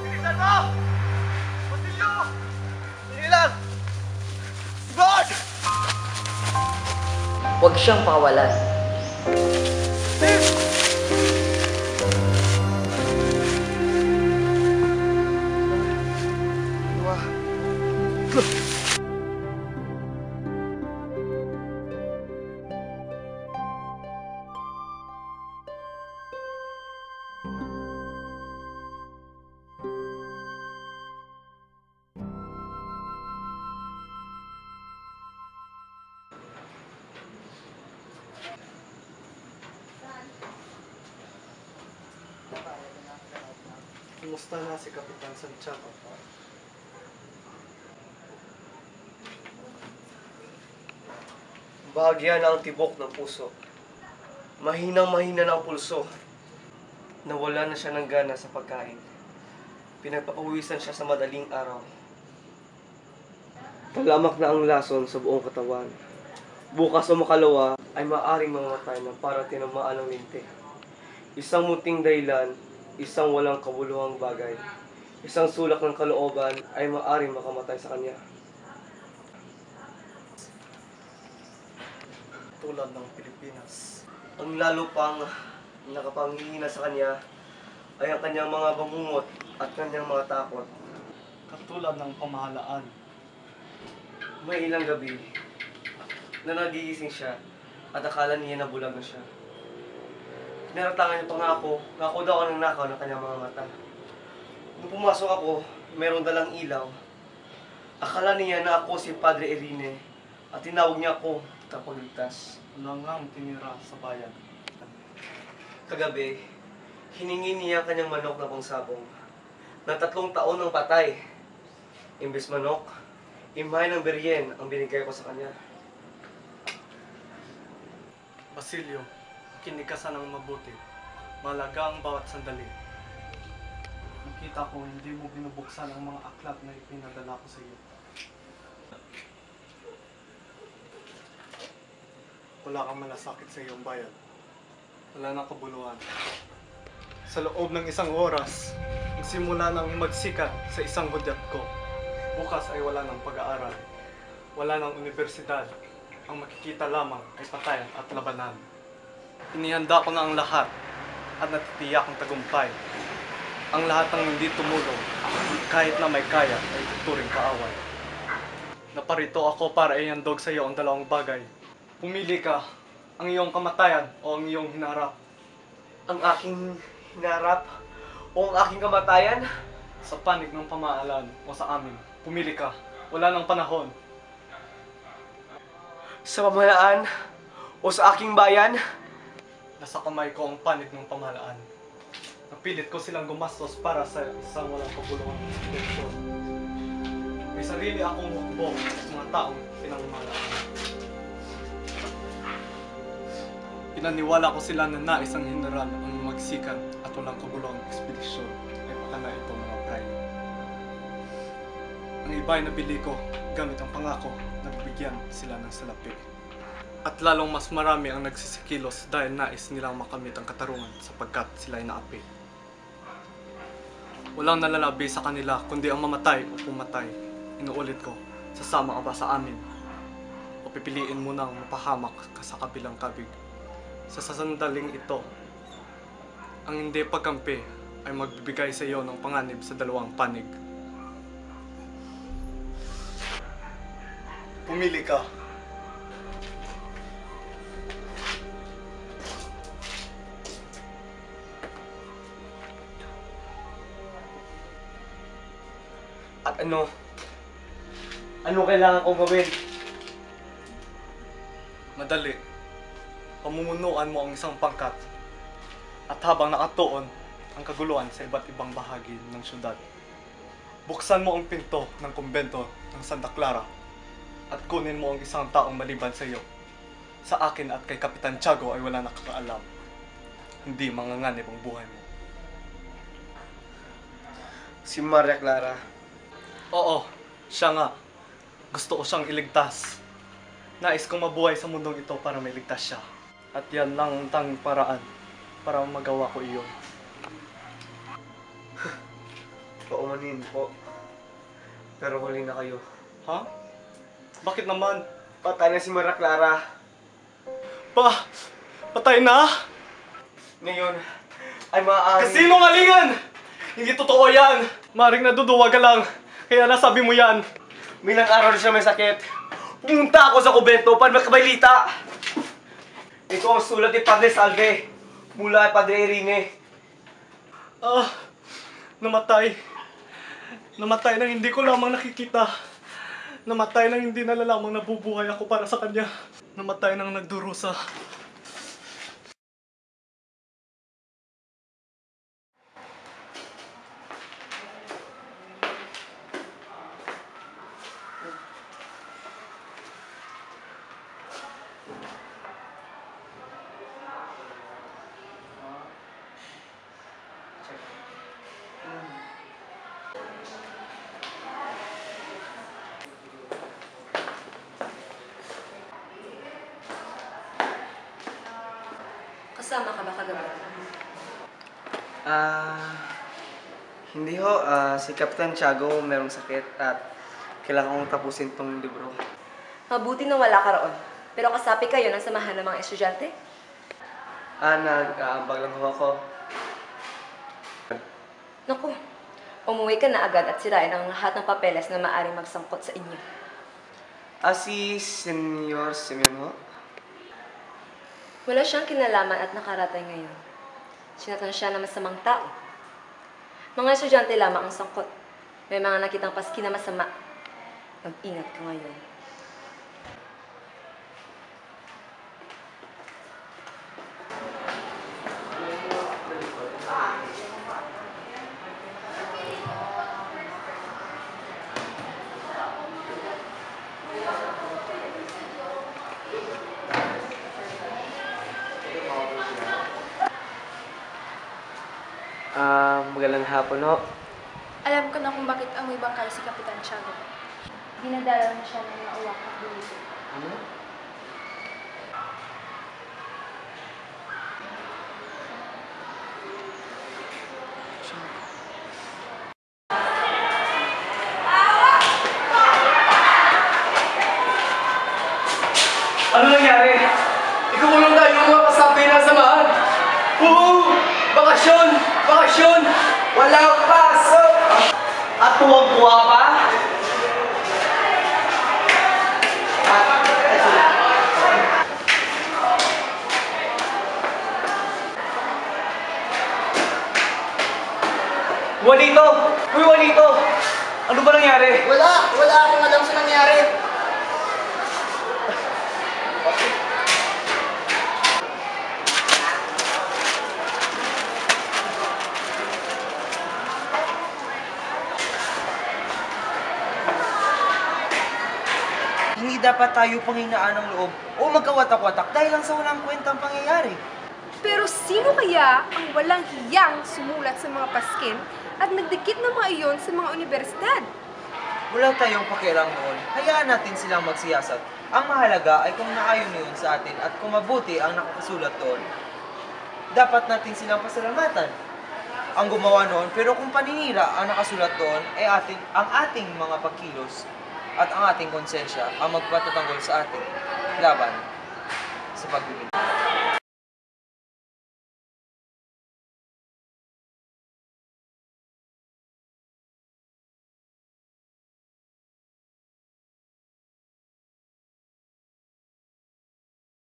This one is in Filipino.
Bilisan mo! Basilio! Sige lang! God! Huwag siyang pakawalan. Kumusta na si Kapitan Santiago? Bahagya na ang tibok ng puso. Mahinang-mahina na ang pulso. Nawala na siya ng gana sa pagkain. Pinagpapawisan siya sa madaling araw. Talamak na ang lason sa buong katawan. Bukas o makalawa ay maaring mamamatay ng para tinamaan ng linti. Isang muting dahilan, isang walang kabuluhang bagay. Isang sulak ng kalooban ay maaring makamatay sa kanya. Tulad ng Pilipinas. Ang lalo pang nakapanghihina sa kanya ay ang kanyang mga bangungot at kanyang mga takot. Katulad ng pamahalaan. May ilang gabi na nagigising siya at akala niya na bulag na siya. Naratangan niya pangako, ako daw ang nanakaw ng kanyang mga mata. Nung pumasok ako, meron dalang ilaw. Akala niya na ako si Padre Irene at tinawag niya ako tagapagligtas. Langang tinira sa bayan. Kagabi, hiningi niya ang kanyang manok na pangsabong na 3 taon ng patay. Imbes manok, imahe ng beryen ang binigay ko sa kanya. Basilio, kinig ka sanang mabuti. Malaga ang bawat sandali. Nakita ko hindi mo binubuksan ang mga aklat na ipinadala ko sa iyo. Wala kang malasakit sa iyong bayan. Wala nang kabuluhan. Sa loob ng 1 oras, simula nang magsikat sa isang hudyat ko. Bukas ay wala nang pag-aaral. Wala nang universidad. Ang makikita lamang ay patayan at labanan. Inihanda ko na ang lahat at natitiyak ang tagumpay. Ang lahat ng hindi tumulong, kahit na may kaya, ay tuturing kaaway. Naparito ako para ihandog sa iyo ang 2 bagay. Pumili ka, ang iyong kamatayan o ang iyong hinarap. Ang aking hinarap o ang aking kamatayan? Sa panig ng pamahalaan o sa amin, pumili ka. Wala nang panahon. Sa pamahalaan o sa aking bayan? Nasa kamay ko ang panig ng pamahalaan. Napilit ko silang gumastos para sa isang walang kabuluhang institusyon. May sarili akong hukbo sa mga taong pinangmahalaan. Pinaniwala ko sila na nais ang general ang magsikat at walang kabuluhang ekspedisyon ay pakana ito mga prime. Ang iba ay nabili ko gamit ang pangako na bibigyan sila ng salapi. At lalong mas marami ang nagsisikilos dahil nais nilang makamit ang katarungan sapagkat sila ay naapi. Walang nalalabi sa kanila kundi ang mamatay o pumatay. Inuulit ko, sasama ka ba sa amin? O pipiliin mo nang mapahamak ka sa kabilang kabig? Sa sasandaling ito, ang hindi pagkampi ay magbibigay sa iyo ng panganib sa 2 panig. Pumili ka. At ano? Ano kailangan kong gawin? Madali. Pamumunuan mo ang isang pangkat. At habang nakatuon ang kaguluhan sa iba't ibang bahagi ng syudad, buksan mo ang pinto ng kumbento ng Santa Clara at kunin mo ang isang taong maliban sa iyo. Sa akin at kay Kapitan Tiago ay wala nakakaalam. Hindi manganganib ang buhay mo. Si Maria Clara. Oo, siya nga. Gusto ko siyang iligtas. Nais kong mabuhay sa mundong ito para mailigtas siya. At yan lang ang tanging paraan para magawa ko iyon. Paumanin po. Pero huli na kayo. Ha? Bakit naman? Patay na si Maria Clara. Patay na? Ngayon, ay maaari. Kasinungalingan! Hindi totoo yan! Maring naduduwag ka lang, kaya nasabi mo yan. Milang araw na siya may sakit. Pumunta ako sa kubento para makabalita. Ito ang sulat ni Padre Salve mula kay Padre Irene. Namatay. Namatay nang hindi ko lamang nakikita. Namatay nang hindi nalalamang nabubuhay ako para sa kanya. Namatay nang nagdurusa. Kasama ka ba kagabi? Hindi ho. Si Captain Tiago merong sakit at kailangan kong tapusin tong libro. Mabuti na wala ka roon. Pero kasapi kayo ng samahan ng mga estudyante? Nag-aambag lang ho ako. Naku, umuwi ka na agad at sirain ang lahat ng papeles na maaaring magsangkot sa inyo. Si Senyor Simeon ho? Wala siyang kinalaman at nakaratay ngayon. Sinatan siya ng masamang tao. Mga estudyante lamang ang sangkot. May mga nakitang paski na masama. Mag-ingat ka ngayon. Magalang hapon ho. Alam ko na kung bakit amoy bangkay si Kapitan Tiago. Dinadala na siya ng mga uwak at dulito. Ano? Ano nangyari? Ikukulong tayo ng mga kasapi ng samahan. Bakasyon! Bakasyon! Walang pasok! At tuwang-tuwa pa? Juanito! Uy, Juanito! Ano ba nangyari? Wala akong alam sa nangyari. Hindi dapat tayo panghinaan ng loob o magkawatak-watak dahil lang sa walang kwentang pangyayari. Pero sino kaya ang walang hiyang sumulat sa mga paskin at nagdikit ng mga iyon sa mga universidad? Wala tayong pakialam noon. Hayaan natin silang magsiyasat. Ang mahalaga ay kung naayon yun sa atin at kung mabuti ang nakasulat doon. Dapat natin silang pasalamatan. Ang gumawa noon, pero kung paninira ang nakasulat doon ay ang ating mga pagkilos at ang ating konsensya ang magpatatanggol sa ating laban sa pagbibigay.